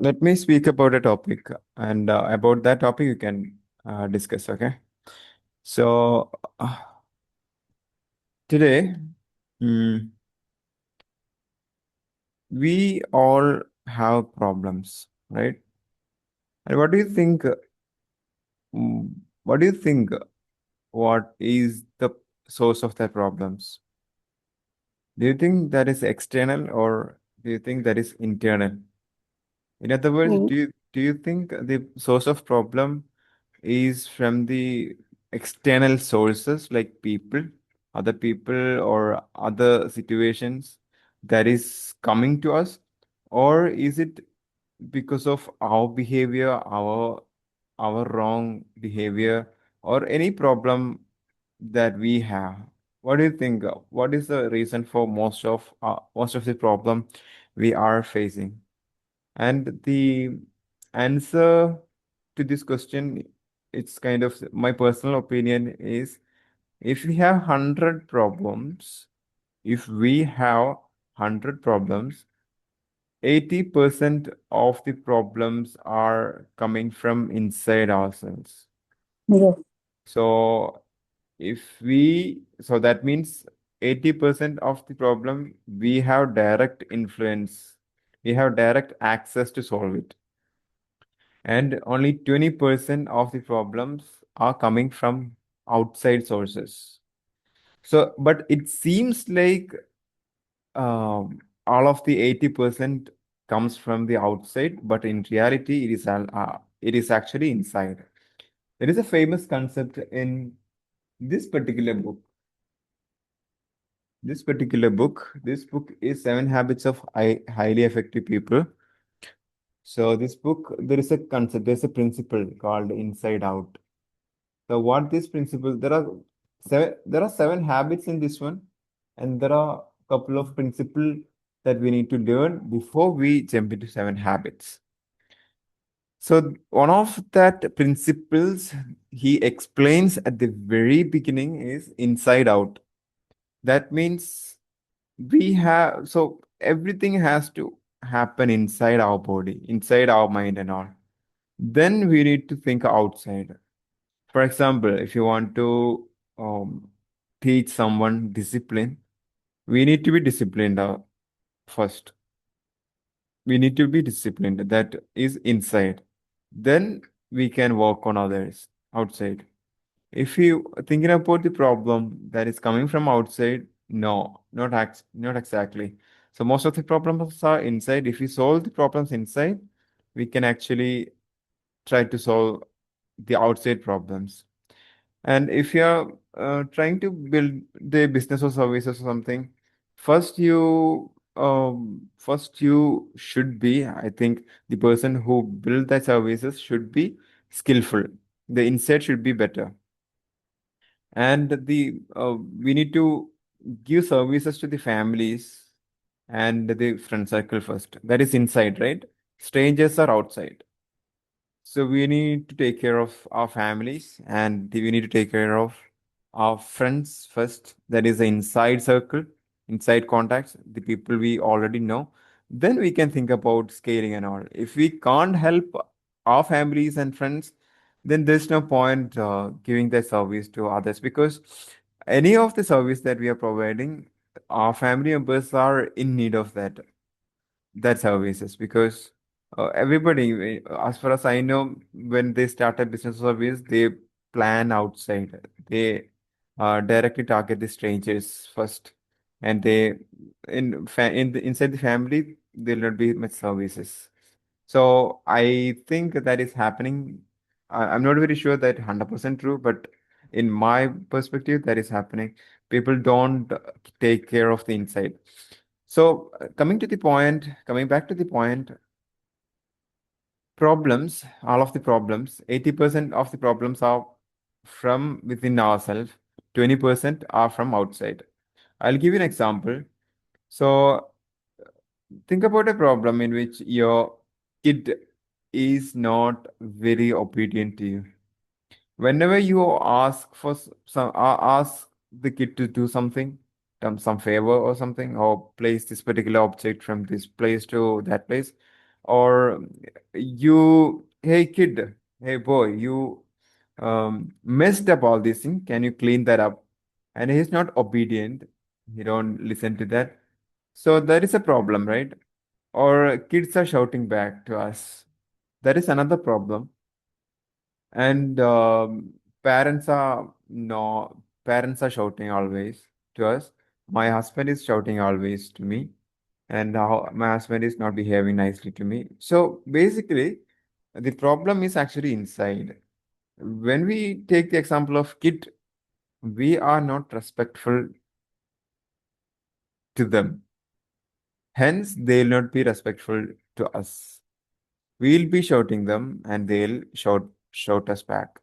Let me speak about a topic, and about that topic you can discuss. Okay. So today, mm, we all have problems, right? And what do you think? mm, What do you think? What is the source of the problems? Do you think that is external, or do you think that is internal? In other words, Mm, do you think the source of problem is from the external sources like people, other people, or other situations that is coming to us, or is it because of our behavior, our wrong behavior, or any problem that we have? What do you think? What is the reason for most of the problem we are facing? And the answer to this question, it's kind of my personal opinion is if we have 100 problems, if we have 100 problems, 80% of the problems are coming from inside ourselves. yes, So so that means 80% of the problem we have direct influence, we have direct access to solve it. And only 20% of the problems are coming from outside sources. So, but it seems like all of the 80% comes from the outside, but in reality, it is actually inside. There is a famous concept in this particular book. This book is Seven Habits of Highly Effective People. So this book, there is a concept, there's a principle called inside out. So what this principle, there are seven habits in this one, and there are a couple of principles that we need to learn before we jump into seven habits. So one of that principles he explains at the very beginning is inside out. That means we have so everything has to happen inside our body, inside our mind and all. Then we need to think outside. For example, if you want to um, teach someone discipline, we need to be disciplined first. We need to be disciplined. That is inside. Then we can work on others outside. If you thinking about the problem that is coming from outside, no, not exactly. So most of the problems are inside. If we solve the problems inside, we can actually try to solve the outside problems. And if you're trying to build the business or services or something, first you should be, I think, the person who build the services should be skillful. The insight should be better, and the we need to give services to the families and the friend circle first. That is inside, right? Strangers are outside. So we need to take care of our families, and we need to take care of our friends first. That is the inside circle, inside contacts, the people we already know. Then we can think about scaling and all. If we can't help our families and friends, then there's no point giving that service to others, because any of the service that we are providing, our family members are in need of that services, because everybody, as far as I know, when they start a business service, they plan outside. They directly target the strangers first, and inside the family there'll not be much services. So I think that is happening. I'm not very sure that 100% true, but in my perspective, that is happening. People don't take care of the inside. So, coming back to the point, all of the problems, 80% of the problems are from within ourselves, 20% are from outside. I'll give you an example. So, think about a problem in which your kid is not very obedient to you. Whenever you ask for ask the kid to do something, some favor or something, or place this particular object from this place to that place, or you, hey kid, hey boy, you messed up all these things. Can you clean that up? And he's not obedient. He don't listen to that. So there is a problem, right? Or kids are shouting back to us. That is another problem. And parents are no parents are shouting always to us. My husband is shouting always to me, and how my husband is not behaving nicely to me. So basically, the problem is actually inside. When we take the example of kid, we are not respectful to them. Hence, they'll not be respectful to us. We'll be shouting them, and they'll shout us back.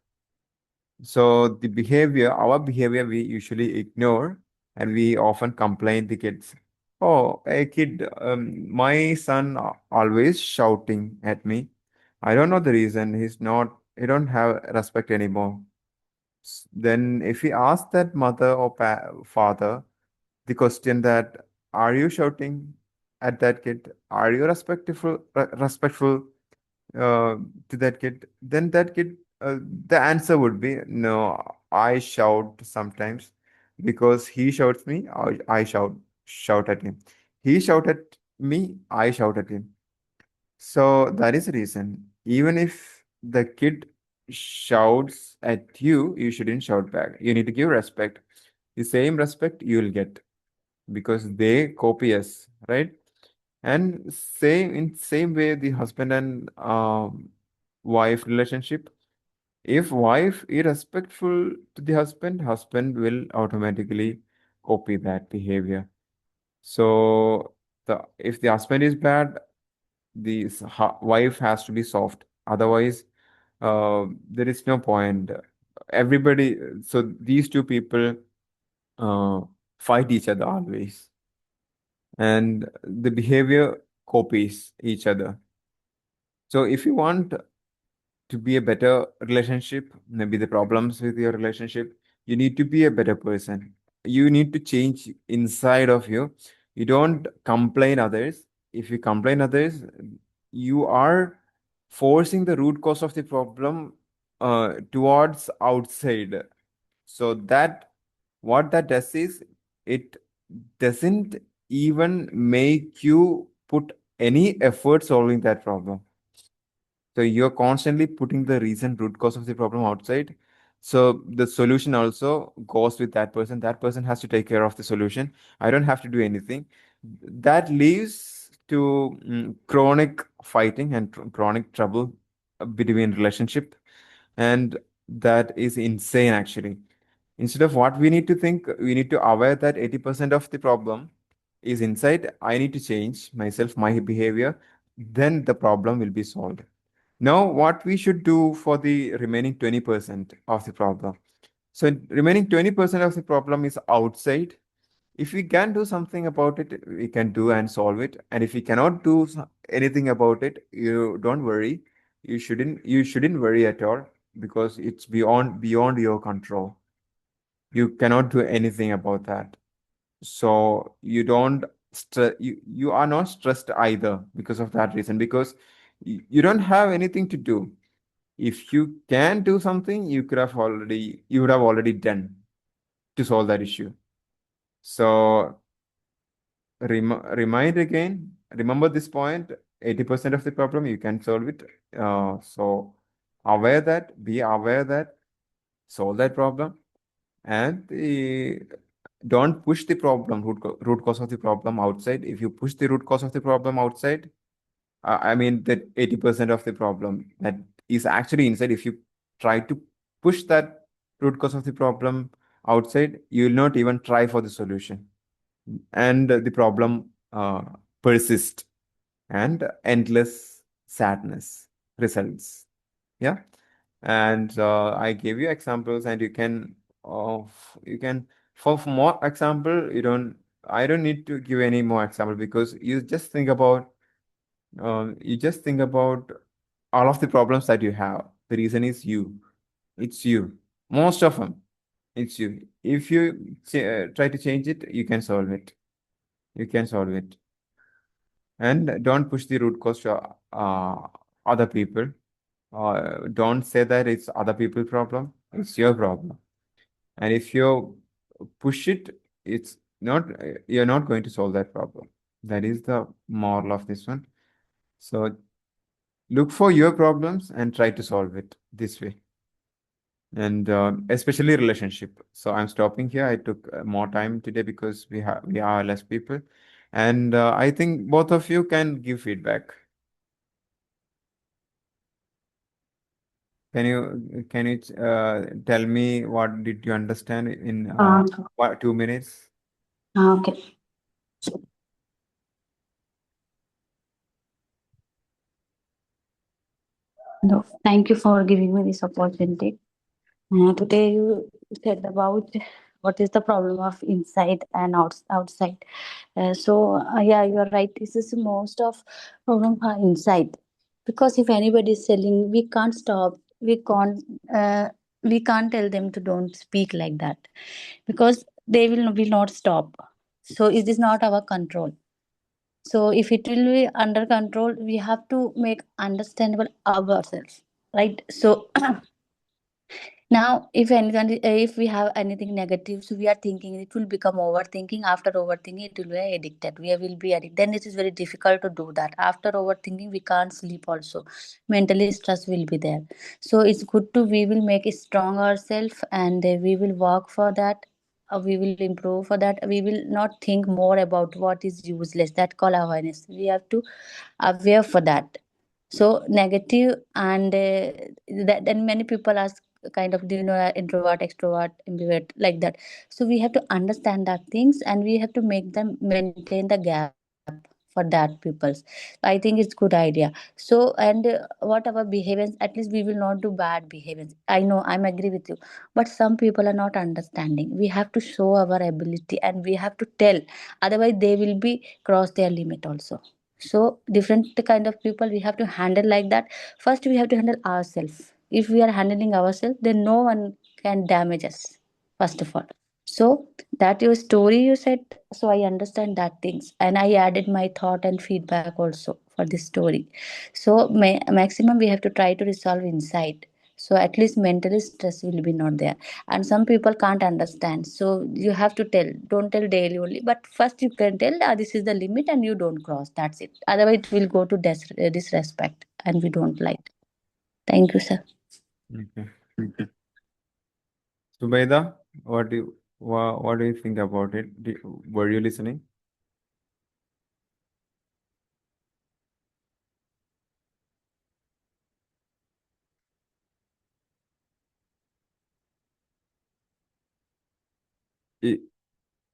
So the behavior, our behavior, we usually ignore, and we often complain the kids. Oh, a kid, my son always shouting at me. I don't know the reason. He don't have respect anymore. Then if we ask that mother or father the question that, are you shouting at that kid? Are you respectful uh, to that kid, then that kid, the answer would be no. I shout sometimes because he shouts me. I shout at him. He shout at me. I shout at him. So that is the reason. Even if the kid shouts at you, you shouldn't shout back. You need to give respect. The same respect you will get because they copy us, right? And same way, the husband and wife relationship. If wife is respectful to the husband, husband will automatically copy that behavior. So the if the husband is bad, the wife has to be soft. Otherwise, there is no point. Everybody, so these two people uh, fight each other always, and the behavior copies each other. So if you want to be a better relationship, maybe the problems with your relationship, you need to be a better person. You need to change inside of you. You don't complain others. If you complain others, you are forcing the root cause of the problem towards outside. So that what that does is it doesn't even make you put any effort solving that problem. So you're constantly putting the reason, root cause of the problem outside. So the solution also goes with that person. That person has to take care of the solution. I don't have to do anything. That leads to chronic fighting and chronic trouble between relationship, and that is insane actually. Instead of what we need to think, we need to aware that 80% of the problem is inside. I need to change myself, my behavior, then the problem will be solved. Now, what we should do for the remaining 20% of the problem? So, remaining 20% of the problem is outside. If we can do something about it, we can do and solve it. And if we cannot do anything about it, you don't worry. You shouldn't worry at all because it's beyond your control. You cannot do anything about that. So you don't you are not stressed either because of that reason, because you don't have anything to do. If you can do something, you would have already done to solve that issue. So remind again, remember this point, 80% of the problem you can solve it. So be aware that, solve that problem, and don't push the problem, root cause of the problem outside. If you push the root cause of the problem outside, I mean that 80% of the problem that is actually inside. If you try to push that root cause of the problem outside, you will not even try for the solution, and the problem persists, and endless sadness results. Yeah, and I gave you examples, and you can for more example. I don't need to give any more example because you just think about all of the problems that you have. The reason is you. It's you. Most of them, it's you. If you try to change it, you can solve it. You can solve it. And don't push the root cause to other people. Don't say that it's other people's problem. It's your problem. And if you push it, it's not, you're not going to solve that problem. That is the moral of this one. So look for your problems and try to solve it this way. And especially relationship. So I'm stopping here. I took more time today because we are less people, and I think both of you can give feedback. Can you tell me what did you understand in Uh, 2 minutes? okay. No, thank you for giving me this opportunity. Today you said about what is the problem of inside and outside. Yeah, you are right. This is most of problem are inside, because if anybody is selling, we can't stop. Uh, we can't tell them to don't speak like that, because they will not stop. So it is not our control. So if it will be under control, we have to make understandable ourselves, right? So now if we have anything negative, so we are thinking, it will become overthinking. After overthinking, it will be addicted, we will be addicted, then it is very difficult to do that. After overthinking, we can't sleep also, mentally stress will be there. So it's good to, we will make it strong ourselves, and we will work for that. We will improve for that. We will not think more about what is useless. That call awareness, we have to aware for that. So negative and that, then many people ask kind of, do you know, introvert, extrovert, ambivert, like that. So we have to understand that things, and we have to make them maintain the gap for that peoples. I think it's good idea. So and whatever behaviors, at least we will not do bad behaviors. I know, I'm agree with you, but some people are not understanding. We have to show our ability, and we have to tell, otherwise they will be cross their limit also. So different kind of people we have to handle like that. First we have to handle ourselves. If we are handling ourselves, then no one can damage us, first of all. So that your story you said, so I understand that things, and I added my thought and feedback also for this story. So maximum we have to try to resolve inside, so at least mentally stress will be not there. And some people can't understand, so you have to tell, don't tell daily only, but first you can tell, this is the limit and you don't cross, that's it. Otherwise it will go to disrespect, and we don't like. Thank you, sir. Okay. Zubaida, what do you think about it? Were you listening? I-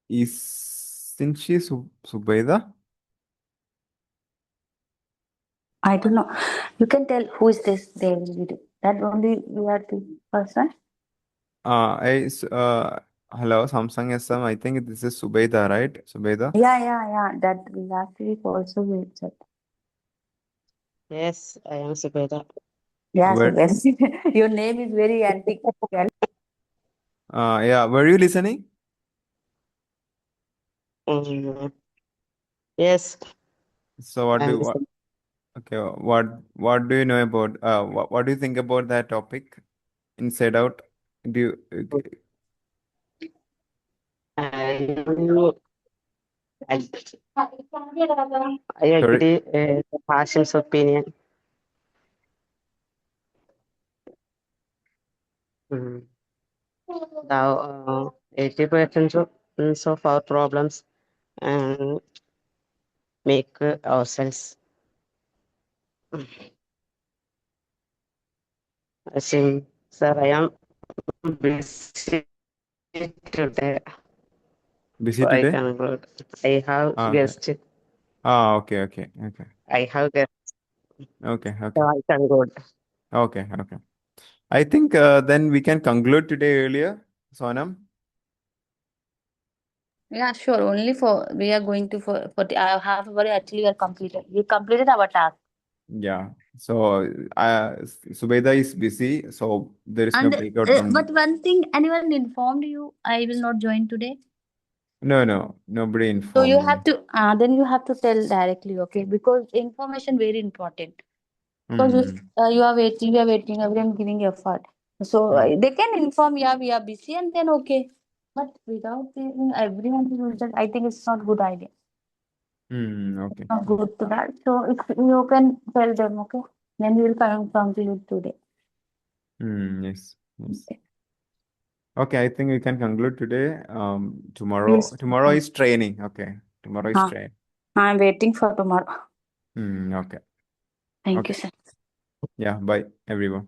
Isn't she Zubaida? I don't know. You can tell who is this they will be. That only we are the person. Hello, Samsung SM. I think this is Zubaida, right? Zubaida. Yeah. That last week also we said. Yes, I am Subeda. Yeah, so Where? very, your name is very antique. Well, Yeah. Were you listening? Mm, yes, So I am listening. okay, what do you know about what do you think about that topic? Inside out. Do you I, I sorry? agree with Hashim's opinion. Mm. Now, 80% of our problems and make ourselves. Hashim, sir, I am busy today, Busy so I today? conclude. I have Okay. guest. Okay. I have guest, Okay. so Okay. I conclude. Okay. I think then we can conclude today earlier, Sonam. yeah, sure. Only for we are going to for the, I have already actually we are completed. We completed our task. Yeah. So Zubaida is busy, so there is no And breakout but room. one thing, anyone informed you I will not join today? No, nobody So you informed have me. to, then you have to tell directly, okay? Because information very important. Because if Hmm. you are waiting, everyone giving effort. So Hmm. they can inform, yeah, we are busy, and then okay. But without everyone to use that, I think it's not good idea. Okay. Not good to that. So if you can tell them, okay, then we will confirm to you today. Yes. Okay, I think we can conclude today. Tomorrow, Yes. tomorrow is training. Okay, tomorrow is Huh. train. I'm waiting for tomorrow. Okay. Thank you, Okay. sir. Yeah. Bye, everyone.